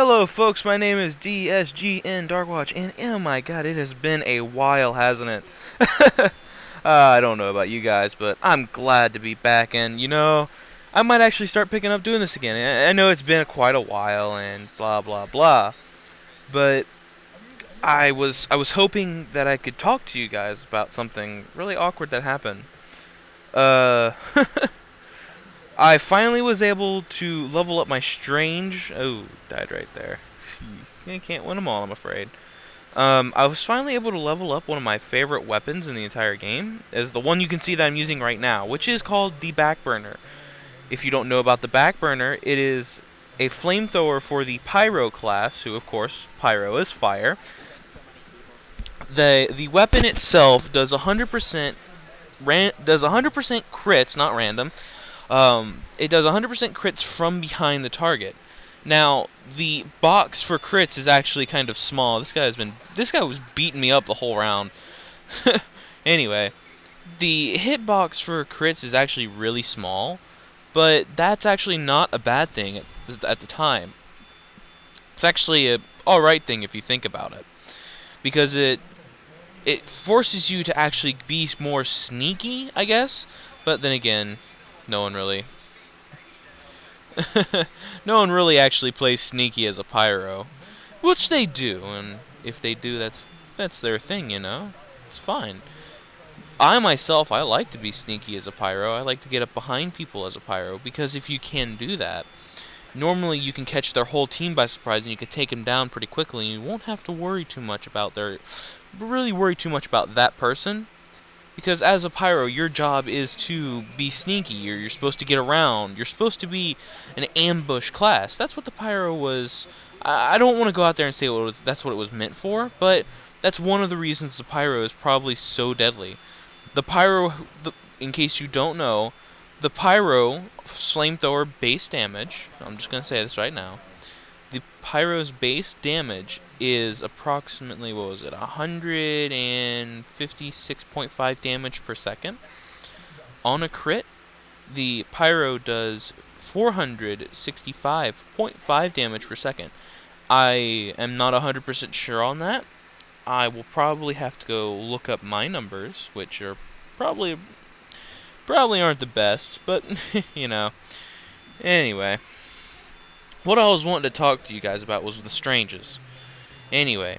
Hello folks, my name is DSGN Darkwatch, and oh my god, it has been a while, hasn't it? I don't know about you guys, but I'm glad to be back, and I might actually start picking up doing this again. I know it's been quite a while, and blah blah blah, but I was hoping that I could talk to you guys about something really awkward that happened. Uh, I finally was able to level up my strange. Oh, died right there. You can't win them all, I'm afraid. I was finally able to level up one of my favorite weapons in the entire game, as the one you can see that I'm using right now, which is called the Backburner. If you don't know about the Backburner, it is a flamethrower for the Pyro class, who of course Pyro is fire. The weapon itself does 100% crits, not random. It does 100% crits from behind the target. Now, the box for crits is actually kind of small. This guy was beating me up the whole round. Anyway, the hitbox for crits is actually really small, but that's actually not a bad thing at the time. It's actually a alright thing if you think about it, because it forces you to actually be more sneaky, I guess. But then again, no one really no one really actually plays sneaky as a pyro, which they do, and if they do, that's their thing, It's fine. I myself, I like to be sneaky as a pyro. I like to get up behind people as a pyro, because if you can do that, normally you can catch their whole team by surprise, and you can take them down pretty quickly, and you won't have to worry too much about that person. Because as a pyro, your job is to be sneaky. You're supposed to get around. You're supposed to be an ambush class. That's what the pyro was. I don't want to go out there and say that's what it was meant for, but that's one of the reasons the pyro is probably so deadly. The pyro, in case you don't know, the pyro flamethrower base damage, I'm just going to say this right now, the pyro's base damage is approximately, 156.5 damage per second. On a crit, the pyro does 465.5 damage per second. I am not 100% sure on that. I will probably have to go look up my numbers, which are probably aren't the best, but Anyway, what I was wanting to talk to you guys about was the Stranges. Anyway,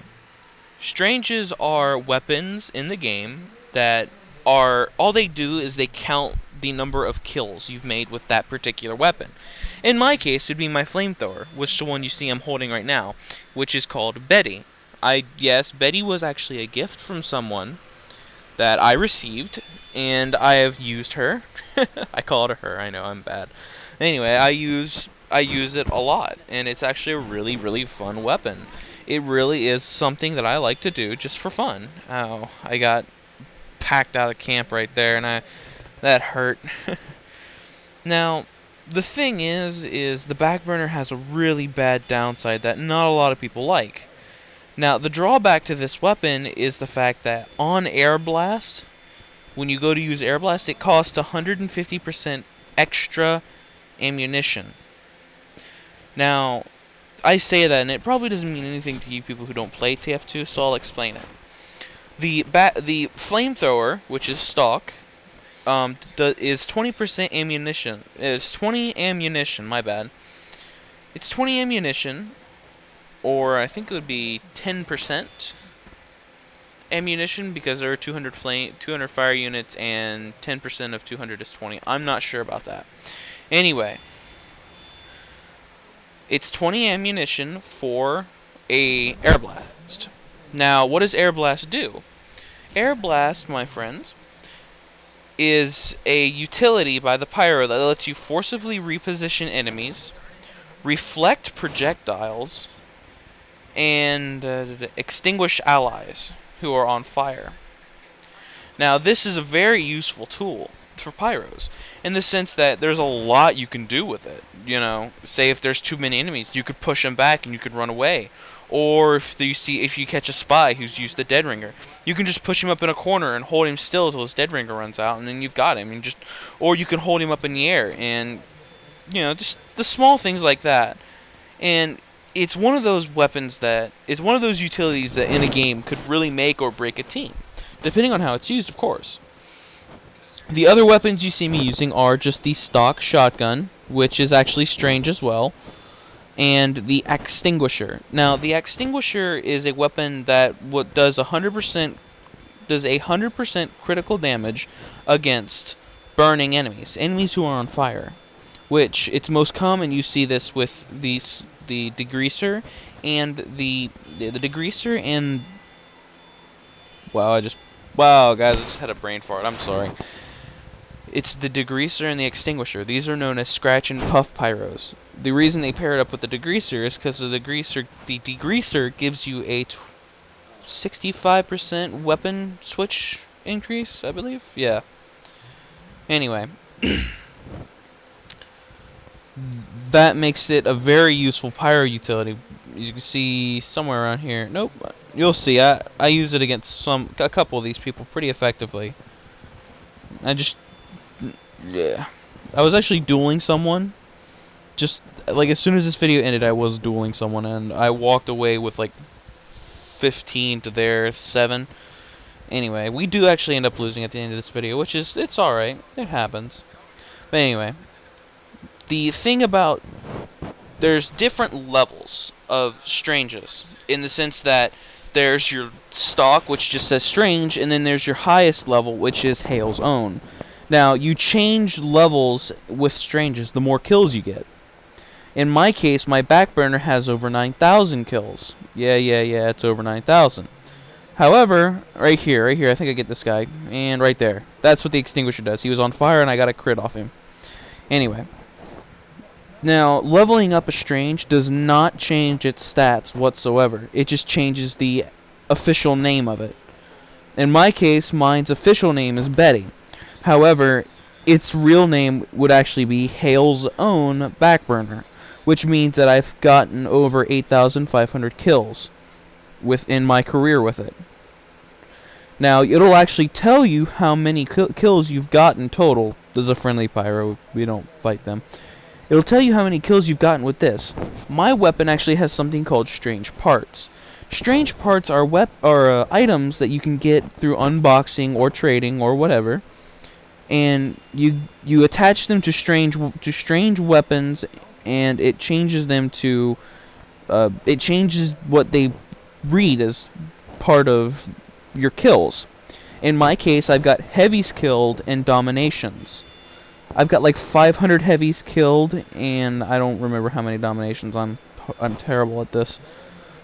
Stranges are weapons in the game that all they do is they count the number of kills you've made with that particular weapon. In my case, it'd be my flamethrower, which is the one you see I'm holding right now, which is called Betty. Yes, Betty was actually a gift from someone that I received, and I have used her. I called her. I know, I'm bad. Anyway, I use it a lot, and it's actually a really, really fun weapon. It really is something that I like to do just for fun. Oh, I got packed out of camp right there, and that hurt. Now, the thing is the Backburner has a really bad downside that not a lot of people like. Now, the drawback to this weapon is the fact that on Air Blast, when you go to use Air Blast, it costs 150% extra ammunition. Now, I say that, and it probably doesn't mean anything to you people who don't play TF2, so I'll explain it. The flamethrower, which is stock, is 20% ammunition. It's 20 ammunition, my bad. It's 20 ammunition, or I think it would be 10% ammunition, because there are 200 fire units, and 10% of 200 is 20. I'm not sure about that. Anyway, it's 20 ammunition for a air blast. Now, what does air blast do? Air blast, my friends, is a utility by the pyro that lets you forcibly reposition enemies, reflect projectiles, and extinguish allies who are on fire. Now, this is a very useful tool for pyros, in the sense that there's a lot you can do with it. Say if there's too many enemies, you could push them back and you could run away. Or if you catch a spy who's used the dead ringer, you can just push him up in a corner and hold him still until his dead ringer runs out, and then you've got him. Or you can hold him up in the air, and just the small things like that. And it's one of those weapons that it's one of those utilities that in a game could really make or break a team, depending on how it's used, of course. The other weapons you see me using are just the stock shotgun, which is actually strange as well, and the extinguisher. Now, the extinguisher is a weapon that does 100% critical damage against burning enemies who are on fire. Which it's most common. You see this with the degreaser and the degreaser and wow guys, I just had a brain fart. I'm sorry. It's the degreaser and the extinguisher. These are known as scratch and puff pyros. The reason they pair it up with the degreaser is because the degreaser gives you a 65% weapon switch increase, I believe. Yeah. Anyway. That makes it a very useful pyro utility. You can see somewhere around here. Nope. You'll see. I use it against a couple of these people pretty effectively. Yeah. I was actually dueling someone. Just like as soon as this video ended, I was dueling someone, and I walked away with like 15 to their 7. Anyway, we do actually end up losing at the end of this video, which is it's all right. It happens. But anyway. The thing about there's different levels of stranges in the sense that there's your stock, which just says strange, and then there's your highest level, which is Hale's own. Now, you change levels with stranges the more kills you get. In my case, my backburner has over 9,000 kills. Yeah, it's over 9,000. However, right here, I think I get this guy, and right there. That's what the extinguisher does. He was on fire, and I got a crit off him. Anyway. Now, leveling up a strange does not change its stats whatsoever. It just changes the official name of it. In my case, mine's official name is Betty. However, its real name would actually be Hale's own backburner, which means that I've gotten over 8,500 kills within my career with it. Now, it'll actually tell you how many kills you've gotten total. There's a friendly pyro. We don't fight them. It'll tell you how many kills you've gotten with this. My weapon actually has something called strange parts. Strange parts are items that you can get through unboxing or trading or whatever, and you attach them to strange weapons, and it changes them to it changes what they read as part of your kills. In my case, I've got heavies killed and dominations. I've got like 500 heavies killed, and I don't remember how many dominations. I'm terrible at this,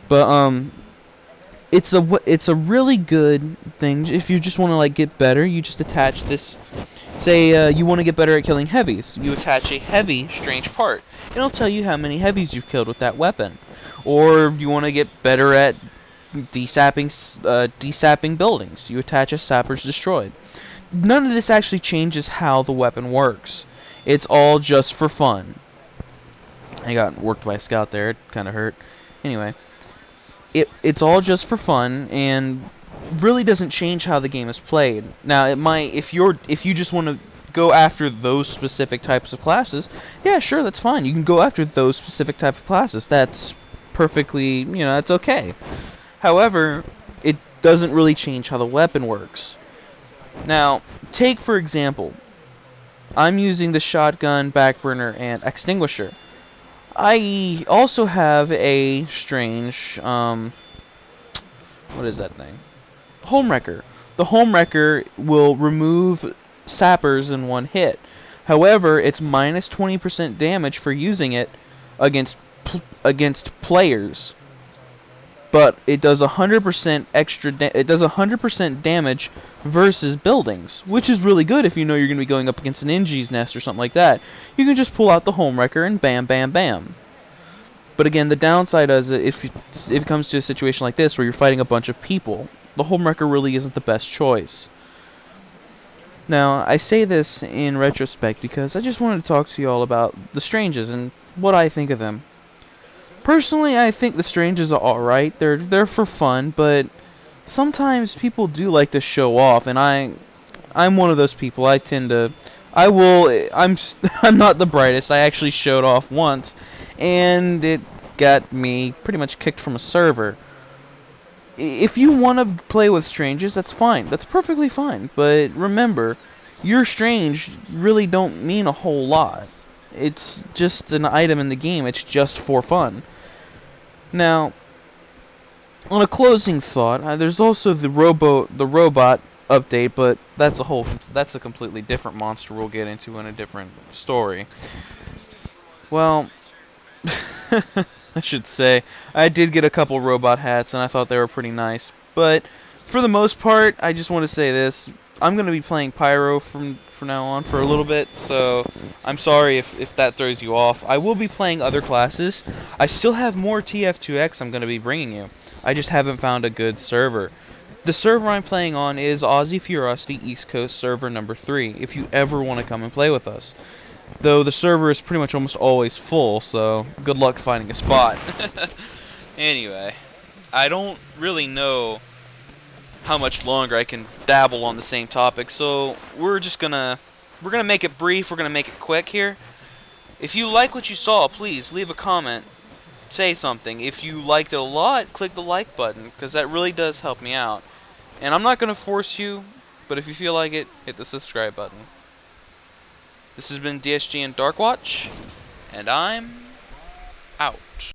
but it's a really good thing if you just want to like get better. You just attach this. Say you want to get better at killing heavies, you attach a heavy strange part. It'll tell you how many heavies you've killed with that weapon. Or you want to get better at desapping buildings, you attach a sapper's destroyed. None of this actually changes how the weapon works. It's all just for fun. I got worked by a scout there. It kind of hurt. Anyway, it's all just for fun and really doesn't change how the game is played. Now, it might if you just want to go after those specific types of classes. Yeah, sure, that's fine. You can go after those specific type of classes. That's perfectly, that's okay. However, it doesn't really change how the weapon works. Now, take for example, I'm using the shotgun, backburner, and extinguisher. I also have a strange, what is that thing? Homewrecker. The homewrecker will remove sappers in one hit. However, it's minus 20% damage for using it against players. But it does 100% it does 100% damage versus buildings, which is really good if you know you're going to be going up against an NG's nest or something like that. You can just pull out the homewrecker and bam, bam, bam. But again, the downside is that if it comes to a situation like this where you're fighting a bunch of people, the homewrecker really isn't the best choice. Now, I say this in retrospect because I just wanted to talk to you all about the Stranges and what I think of them. Personally, I think the Stranges are alright. They're for fun, but sometimes people do like to show off, and I'm one of those people. I'm not the brightest. I actually showed off once, and it got me pretty much kicked from a server. If you want to play with strangers, that's fine. That's perfectly fine. But remember, your strange really don't mean a whole lot. It's just an item in the game. It's just for fun. Now, on a closing thought, there's also the robot update, but that's a completely different monster we'll get into in a different story. Well, I should say, I did get a couple robot hats, and I thought they were pretty nice. But for the most part, I just want to say this. I'm going to be playing Pyro from now on for a little bit, so I'm sorry if that throws you off. I will be playing other classes. I still have more TF2x I'm going to be bringing you. I just haven't found a good server. The server I'm playing on is Aussie Furosity East Coast server number 3, if you ever want to come and play with us. Though the server is pretty much almost always full, so good luck finding a spot. Anyway, I don't really know how much longer I can dabble on the same topic, so we're gonna make it brief, we're gonna make it quick here. If you like what you saw, please leave a comment, say something. If you liked it a lot, click the like button, because that really does help me out. And I'm not gonna force you, but if you feel like it, hit the subscribe button. This has been DSG and Darkwatch, and I'm out.